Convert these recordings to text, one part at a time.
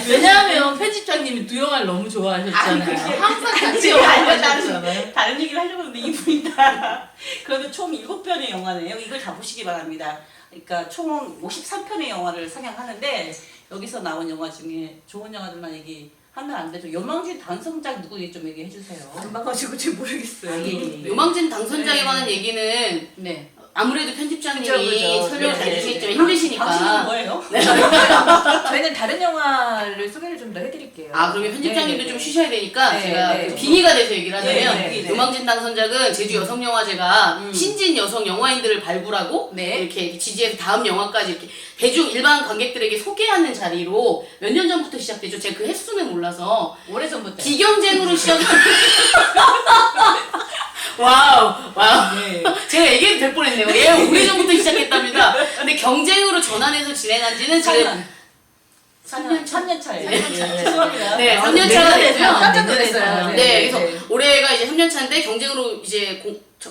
왜냐하면 편집장님이 두 영화를 너무 좋아하셨잖아요. 항상 같이 영화하셨잖아요. 다른 얘기를 하려고 했는데 이분이 다. 그러면 총 7편의 영화네요. 이걸 다 보시기 바랍니다. 그러니까 총 53편의 영화를 상영하는데 여기서 나온 영화 중에 좋은 영화들만 얘기하면 안 되죠. 요망진 당선작 누구 얘기 좀 얘기해 주세요. 금방 가지고 잘 모르겠어요. 요망진 당선자에 관한 얘기는 네. 아무래도 편집장님이 그죠. 설명을 잘 네. 해주시기 때문에 힘드시니까. 당신은 뭐예요? 저희는 다른 영화를 소개를 좀 더 해드릴게요. 아, 그러면 편집장님도 네, 좀 쉬셔야 되니까 네, 제가 네. 그 빙의가 돼서 얘기를 하자면 네, 네, 네. 요망진 당선작은 제주 여성영화제가 신진 여성 영화인들을 발굴하고 네. 이렇게 지지해서 다음 영화까지 이렇게 대중 일반 관객들에게 소개하는 자리로 몇 년 전부터 시작되죠. 제가 그 횟수는 몰라서 오래전부터. 기경쟁으로 시작한 와우. 네. 제가 얘기해도 될 뻔했네요. 예, 오래전부터 시작했답니다. 근데 경쟁으로 전환해서 진행한 지는 지금 3년 차예요. 네. 죄송합니다. 네, 3년 차가 됐고요. 깜짝 놀랐어요. 네, 그래서 올해가 이제 3년 차인데 경쟁으로 이제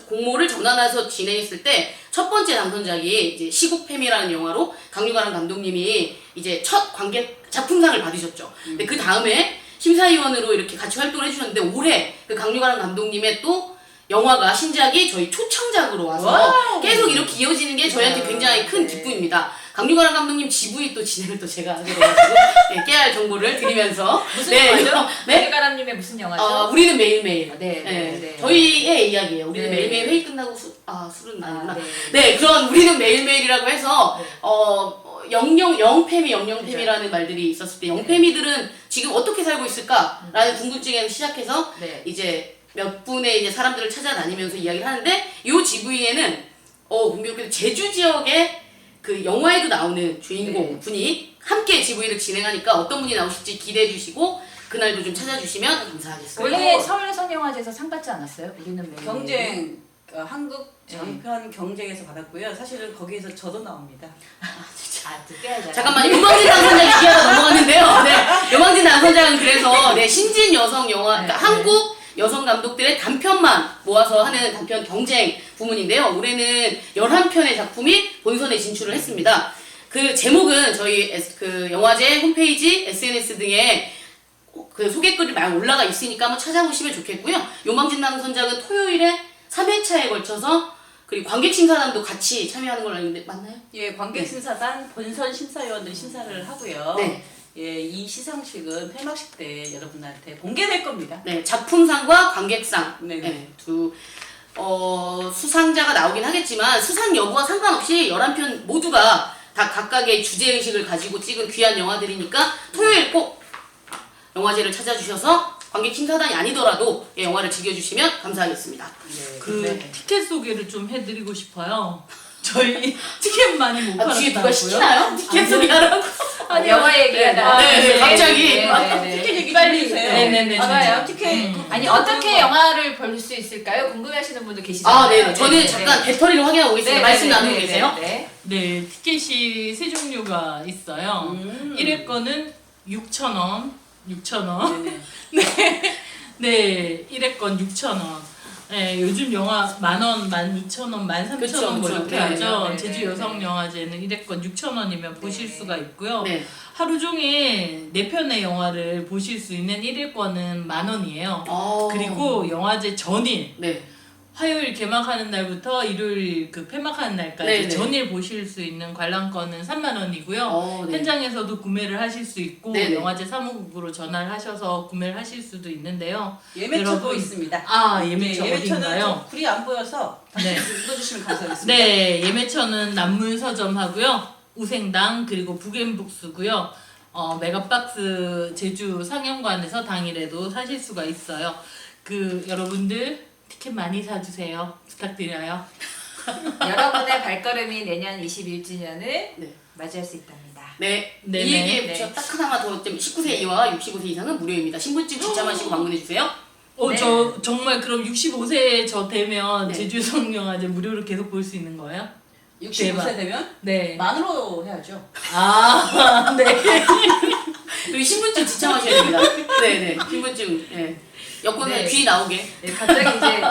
공모를 전환해서 진행했을 때 첫 번째 당선작이 이제 시국팸이라는 영화로 강유가람 감독님이 이제 첫 관객 작품상을 받으셨죠. 근데 그 다음에 심사위원으로 이렇게 같이 활동을 해주셨는데 올해 그 강유가람 감독님의 또 영화가 신작이 저희 초창작으로 와서 와우. 계속 이렇게 이어지는 게 저희한테 굉장히 큰 기쁨입니다. 강유가람 감독님 GV 또 진행을 또 제가 하게 돼가지고 네, 깨알 정보를 드리면서 무슨 네, 영화죠? 네? 배가람님의 무슨 영화죠? 우리는 매일매일. 네, 네. 저희의 이야기예요. 우리는 네. 매일매일 회의 끝나고 술은 아니구나. 네. 네, 그런 우리는 매일매일이라고 해서 영팸이라는 말들이 있었을 때 영팸이들은 지금 어떻게 살고 있을까라는 궁금증에서 시작해서 네. 이제 몇 분의 이제 사람들을 찾아다니면서 이야기를 하는데 이 GV에는 공교롭게도 제주 지역의 그 영화에도 나오는 주인공 네. 분이 함께 GV를 진행하니까 어떤 분이 나오실지 기대해 주시고 그날도 좀 찾아주시면 감사하겠습니다. 원래 서울 여성영화제에서 상 받지 않았어요? 우리는 매일. 경쟁 한국 장편 경쟁에서 받았고요. 사실은 거기에서 저도 나옵니다. 듣게 하자. 잠깐만요. 요망진 당선작 얘기하다 넘어갔는데요. 네, 요망진 당선작은 그래서 신진 여성 영화, 그러니까 네. 한국 여성 감독들의 단편만 모아서 하는 단편 경쟁 부문인데요. 올해는 11편의 작품이 본선에 진출을 했습니다. 그 제목은 저희 그 영화제 홈페이지, SNS 등에 그 소개글이 많이 올라가 있으니까 한번 찾아보시면 좋겠고요. 요망진 당선작은 토요일에 3회차에 걸쳐서 그리고 관객 심사단도 같이 참여하는 걸로 알고 있는데 맞나요? 예, 관객 심사단 본선 심사위원들이 심사를 하고요. 네. 예, 이 시상식은 폐막식 때 여러분한테 공개될 겁니다. 네, 작품상과 관객상 네네. 네, 두 수상자가 나오긴 하겠지만 수상 여부와 상관없이 11편 모두가 다 각각의 주제의식을 가지고 찍은 귀한 영화들이니까 토요일 꼭 영화제를 찾아주셔서 관객 심사단이 아니더라도 영화를 즐겨주시면 감사하겠습니다. 네. 그 티켓 소개를 좀 해드리고 싶어요. 저희 티켓 많이 못 뒤에 누가 팔았다고요? 시키나요? 티켓 소개하라고? 아니, 영화 얘기하다. 네, 갑자기. 티켓 얘기 빨리 해주세요. 네네네. 알아요? 티켓 아니, 어떻게 영화를 볼 수 있을까요? 궁금해하시는 분도 계시죠? 네. 저는 잠깐 배터리를 확인하고 오겠습니다. 말씀 나누고 계세요? 네. 네, 티켓이 세 종류가 있어요. 1회 거는 6,000원. 6,000원. 네네. 네, 1회 건 6,000원. 네, 요즘 영화 10,000원, 12,000원, 13,000원 뭐 이렇게 네, 하죠. 네, 제주 네, 여성영화제는 1회 건 6,000원이면 보실 수가 있고요. 네. 하루 종일 4편의 영화를 보실 수 있는 1일권은 10,000원이에요. 그리고 영화제 전일, 네. 화요일 개막하는 날부터 일요일 그 폐막하는 날까지 네네. 전일 보실 수 있는 관람권은 30,000원이고요. 네. 현장에서도 구매를 하실 수 있고 네네. 영화제 사무국으로 전화를 하셔서 구매를 하실 수도 있는데요. 예매처도 여러분. 있습니다. 예매처 네, 예매처는 어딘가요? 좀 글이 안 보여서 네. 읽어주시면 감사하겠습니다. 네, 예매처는 남문서점하고요, 우생당 그리고 북앤북스고요. 메가박스 제주 상영관에서 당일에도 사실 수가 있어요. 여러분들 티켓 많이 사주세요. 부탁드려요. 여러분의 발걸음이 내년 21주년을 네. 맞이할 수 있답니다. 네. 네네. 이 얘기에 네. 붙여 딱 하나만 더 19세 이하와 65세 이상은 무료입니다. 신분증 지참하시고 방문해주세요. 네. 저 정말 그럼 65세 저 되면 네. 제주 성영화제 무료로 계속 볼 수 있는 거예요? 65세 대박. 되면 네. 만으로 해야죠. 네. 그리고 신분증 지참하셔야 됩니다. 네네. 신분증. 네. 여권에 네. 귀 나오게. 네, 갑자기 이제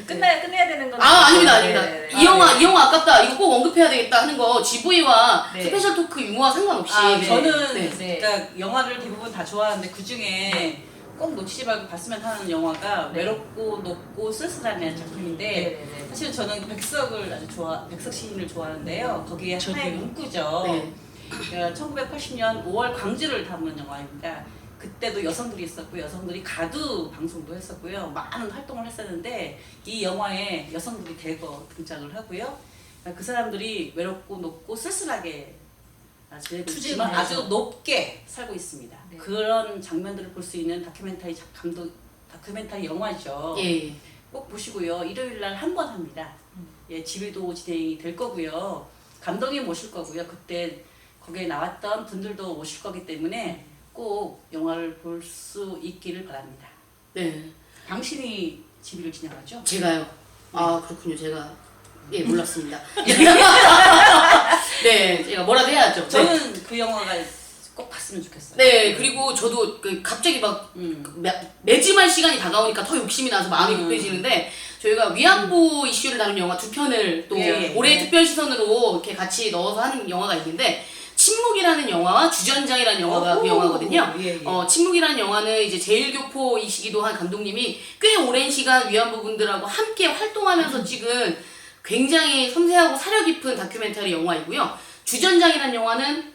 끝내야 되는 건 아닙니다. 네. 이 영화 아깝다. 이거 꼭 언급해야 되겠다 하는 거 GV와 네. 스페셜 토크 유무와 상관없이. 아, 네. 저는 네. 그러니까 영화를 대부분 다 좋아하는데 그 중에 꼭 놓치지 말고 봤으면 하는 영화가 네. 외롭고 높고 쓸쓸하는 작품인데 네. 사실 저는 백석을 백석 시인을 좋아하는데요. 거기에 저도요. 하나의 문구죠. 네. 1980년 5월 광주를 담은 영화입니다. 그때도 여성들이 있었고 여성들이 가두 방송도 했었고요. 많은 활동을 했었는데 이 영화에 여성들이 대거 등장을 하고요. 그 사람들이 외롭고 높고 쓸쓸하게 지내고 있지만 아주 높게 살고 있습니다. 네. 그런 장면들을 볼 수 있는 다큐멘터리 영화죠. 예. 꼭 보시고요. 일요일 날 한 번 합니다. 예, 집에도 진행이 될 거고요. 감독님 오실 거고요. 그때 거기에 나왔던 분들도 오실 거기 때문에 꼭 영화를 볼 수 있기를 바랍니다. 네. 당신이 집을 진행하죠? 제가요. 아 그렇군요. 제가 몰랐습니다. 네, 제가 뭐라도 해야죠. 네. 저는 그 영화가 꼭 봤으면 좋겠어요. 네, 그리고 저도 갑자기 막 매짐할 시간이 다가오니까 더 욕심이 나서 마음이 급해지는데 저희가 위안부 이슈를 다룬 영화 2편을 또 예, 올해 예. 특별 시선으로 이렇게 같이 넣어서 하는 영화가 있는데 침묵이라는 영화와 주전장이라는 영화가 그 영화거든요. 예. 침묵이라는 영화는 이제 제일교포이시기도 한 감독님이 꽤 오랜 시간 위안부 분들하고 함께 활동하면서 찍은 굉장히 섬세하고 사려 깊은 다큐멘터리 영화이고요. 주전장이라는 영화는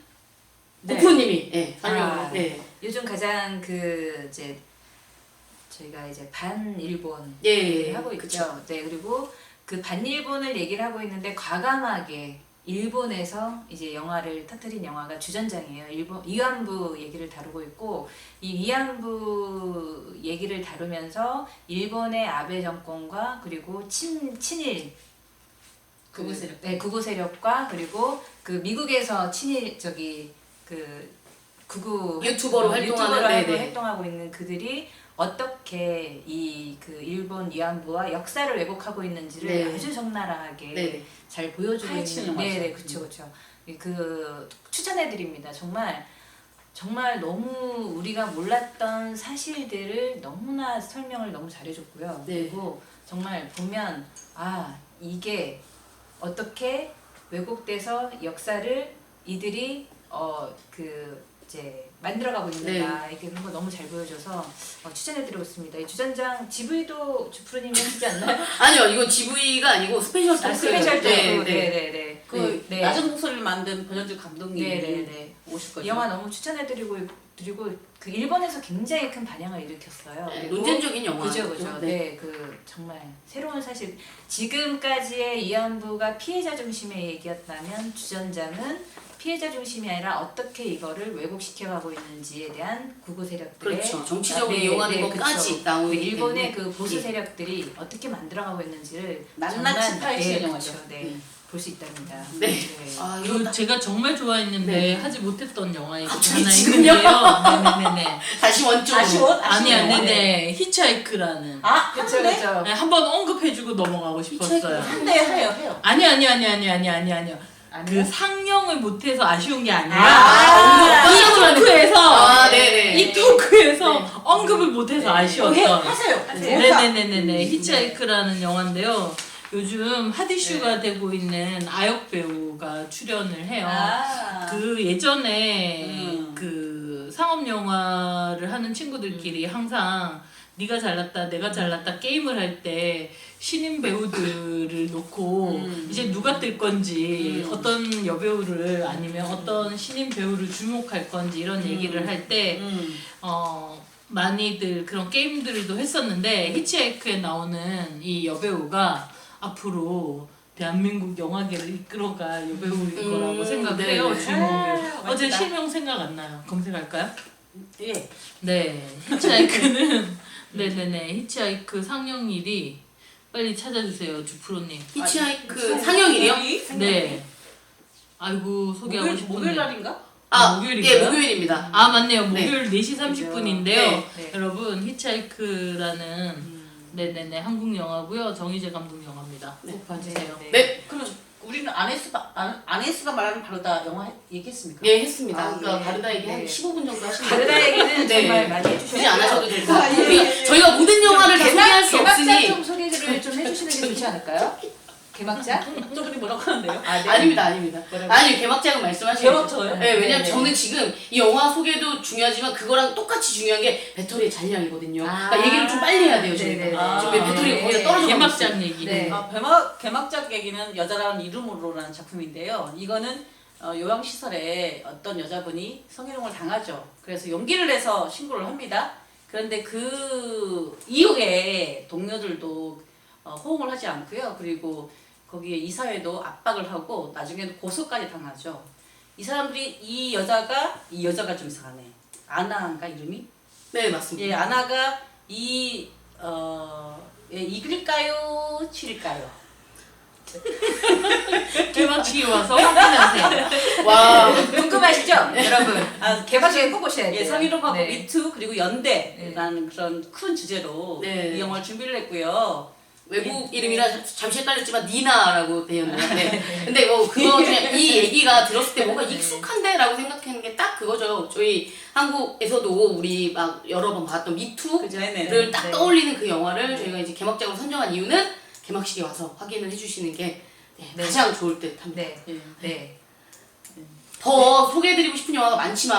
네. 오프로님이 설명을 아, 네. 요즘 가장 이제 저희가 이제 반일본 예, 얘기를 하고 있죠. 그쵸. 네, 그리고 그 반일본을 얘기를 하고 있는데 과감하게 일본에서 이제 영화를 터뜨린 영화가 주전장이에요. 위안부 얘기를 다루고 있고 이 위안부 얘기를 다루면서 일본의 아베 정권과 그리고 친일 극우 세력. 네, 극우 세력과 그리고 그 미국에서 친일 극우 유튜버로 활동하는, 네네. 활동하고 있는 그들이 어떻게 이 그 일본 위안부와 역사를 왜곡하고 있는지를 네. 아주 적나라하게 네네. 잘 보여주고 파헤치는 있는 영화죠. 네네 그쵸 그 추천해드립니다. 정말 너무 우리가 몰랐던 사실들을 너무나 설명을 너무 잘해줬고요. 네. 그리고 정말 보면 이게 어떻게 왜곡돼서 역사를 이들이 이제 만들어가고 있는가 이렇게 그런 거 너무 잘 보여줘서 추천해드리고 있습니다. 이 주전장 GV도 주프로님이 하시지 않나요? 아니요, 이건 GV가 아니고 스페셜 토크. 스페셜 토크. 네. 네네네. 그 낮은 목소리를 만든 변현주 감독님이 네네네. 오실 거죠. 이 영화 너무 추천해드리고 그 일본에서 굉장히 큰 반향을 일으켰어요. 네, 그리고 논쟁적인 영화. 그죠. 네. 네, 정말 새로운 사실. 지금까지의 위안부가 피해자 중심의 얘기였다면 주전장은 피해자 중심이 아니라 어떻게 이거를 왜곡시켜가고 있는지에 대한 극우 세력들의 그렇죠. 정치적으로 이용하는 것까지 그쵸. 나오기 그 일본의 때문에. 그 보수 예. 세력들이 어떻게 만들어가고 있는지를 낱낱이 파헤치는 영화죠. 그쵸. 네, 네. 볼 수 있답니다. 네. 아, 이거 그 제가 정말 좋아했는데 네. 하지 못했던 영화가 갑자기 하나 지금요? 있는데요. 네네네. 다시 원쪽으로. 아니야, 네네. 히치하이크라는. 그쵸. 네, 한번 언급해주고 넘어가고 싶었어요. 한대 해요. 아니요. 그 상영을 못해서 아쉬운 게 아니라 아, 이 토크에서 네네. 이 토크에서 언급을 못해서 아쉬웠던. 하세요. 네네네네. 히치하이크라는 영화인데요. 요즘 핫이슈가 되고 있는 아역 배우가 출연을 해요. 그 예전에 그 상업 영화를 하는 친구들끼리 항상 네가 잘났다 내가 잘났다 게임을 할 때 신인 배우들을 놓고 이제 누가 뜰 건지 어떤 여배우를 아니면 어떤 신인 배우를 주목할 건지 이런 얘기를 할 때 많이들 그런 게임들도 했었는데 히치하이크에 나오는 이 여배우가 앞으로 대한민국 영화계를 이끌어갈 여배우일 거라고 생각해요. 네네. 주인공 배우. 멋지다. 어제 실명 생각 안 나요. 검색할까요? 예. 네, 히치하이크는 네네네 히치하이크 상영일이 빨리 찾아주세요, 주프로님. 히치하이크 상영일이요? 네. 아이고 소개하고 싶은데. 목요일 날인가? 목요일인가요? 예, 목요일입니다. 아 맞네요. 네. 목요일 4시 30분인데요. 네. 여러분 히치하이크라는 네네네 한국 영화고요. 정희재 감독 영화입니다. 꼭 봐주세요. 네. 그럼 우리는 아네스가 말하는 바로다 영화 얘기했습니까? 예, 했습니다. 아, 그러니까 네. 바르다 얘기 한 네. 15분 정도 하시면 바르다 얘기는 네. 정말 많이 해주셨고요. 굳이 안 하셔도 될 것 같아요. 저희가 모든 영화를 다 소개할 수 개막장 없으니 좀 소개해 얘기를 좀 해주시는 게 좋지 않을까요? 개막작? 저분이 뭐라고 하는데요? 아, 네. 아닙니다, 아닙니다. 아니 개막작은 말씀하시죠. 개막작이요? 네, 왜냐면 네, 네. 저는 지금 이 영화 소개도 중요하지만 그거랑 똑같이 중요한 게 배터리의 잔량이거든요. 그러니까 얘기를 좀 빨리 해야 돼요, 저희가. 네, 네, 네. 지금 배터리가 거의 다 떨어져. 개막장 얘기. 네. 개막작 얘기는 여자라는 이름으로라는 작품인데요. 이거는 요양시설에 어떤 여자분이 성희롱을 당하죠. 그래서 용기를 내서 신고를 합니다. 그런데 그 이후에 동료들도 호응을 하지 않고요. 그리고 거기에 이사회도 압박을 하고 나중에는 고소까지 당하죠. 이 사람들이 이 여자가 좀 이상하네. 아나인가 이름이? 네, 맞습니다. 예, 아나가 이길까요? 칠일까요? 개막식에 와서 확인하세요. 와, 궁금하시죠? 여러분. 아, 개막식에 꼭 오셔야 돼요. 예, 성희롱하고 네. 미투 그리고 연대라는 그런 큰 주제로 네. 이 영화를 준비를 했고요. 외국 이름이라 잠시 헷갈렸지만 니나라고 되었는데 네. 근데 그거 그냥 이 얘기가 들었을 때 뭔가 익숙한데라고 생각하는 게 딱 그거죠. 저희 한국에서도 우리 막 여러 번 봤던 미투를 그죠? 네네. 딱 네. 떠올리는 그 영화를 저희가 이제 개막작으로 선정한 이유는 개막식에 와서 확인을 해주시는 게 네. 가장 좋을 듯 합니다. 네. 예. 네. 더 소개해드리고 싶은 영화가 많지만